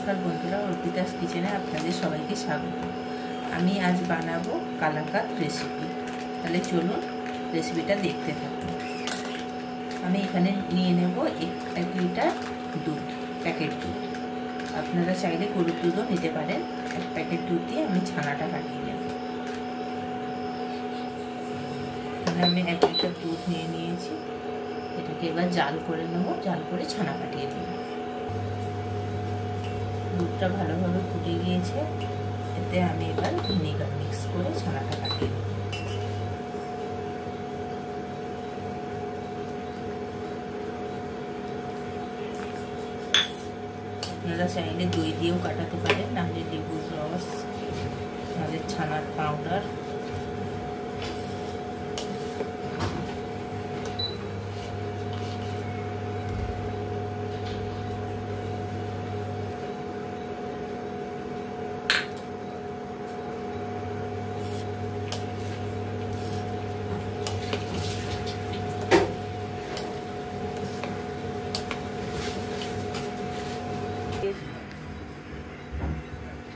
নমস্কার বন্ধুরা, অর্পিতাস কিচেনে আপনাদের সবাইকে স্বাগত। আমি আজ বানাবো কালাকাঁদ রেসিপি। তাহলে চলুন রেসিপিটা দেখতে থাকুন। আমি এখানে নিয়ে নেব 1 লিটার দুধ, প্যাকেট দুধ। আপনারা চাইলে গরুর দুধও নিতে পারেন। 1 প্যাকেট দুধ দিয়ে আমি ছানাটা কাটিয়ে নেব। এখানে আমি 1 লিটার দুধ নিয়ে নিয়েছি। এটাকে এবার জাল করে নেব, জাল করে ছানা কাটিয়ে নেব। দুধটা ভালোভাবে ফুটে গিয়েছে, এতে আমি এবার ভিনেগার মিক্স করে ছানাটা কাটিয়ে নেব। আপনারা চাইলে দই দিয়েও কাটাতে পারেন, নাহলে লেবুর রস, নাহলে ছানার পাউডার।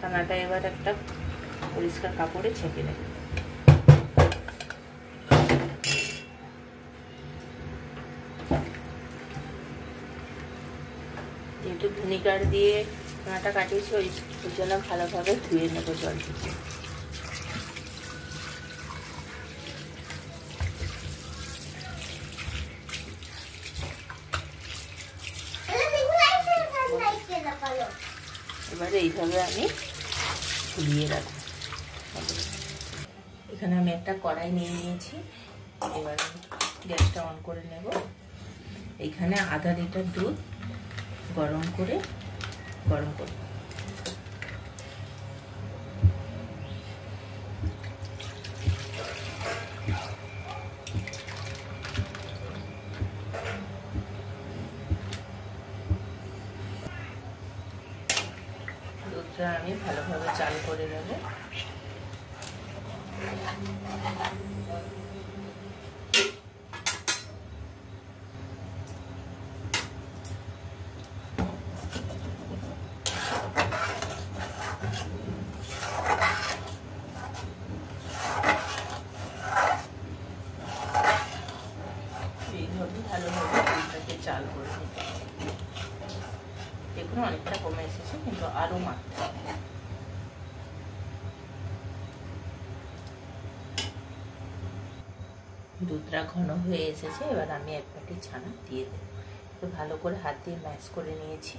ছানাটা এবার একটা পরিষ্কার কাপড়ে ছেঁকে নেব। যেহেতু ভিনিগার দিয়ে ছানাটা কাটিয়েছি, ওই জন্য ভালোভাবে ধুয়ে নেব জল দিয়ে। এবারে এইভাবে আমি ঝুলিয়ে রাখবো। এখানে আমি একটা কড়াই নিয়ে নিয়েছি। এবার গ্যাসটা অন করে নেব। এখানে আধা লিটার দুধ গরম করব। দুধটা আমি ভালোভাবে চাল করে নেব। এইভাবে ভালোভাবে দুধটাকে চাল করে নিতে হবে। দেখুন অনেকটা কমে এসেছে, কিন্তু আরো মাত্রা দুধটা ঘন হয়ে এসেছে। এবার আমি 1 বাটি ছানা দিয়ে দেব। ভালো করে হাত দিয়ে ম্যাশ করে নিয়েছি।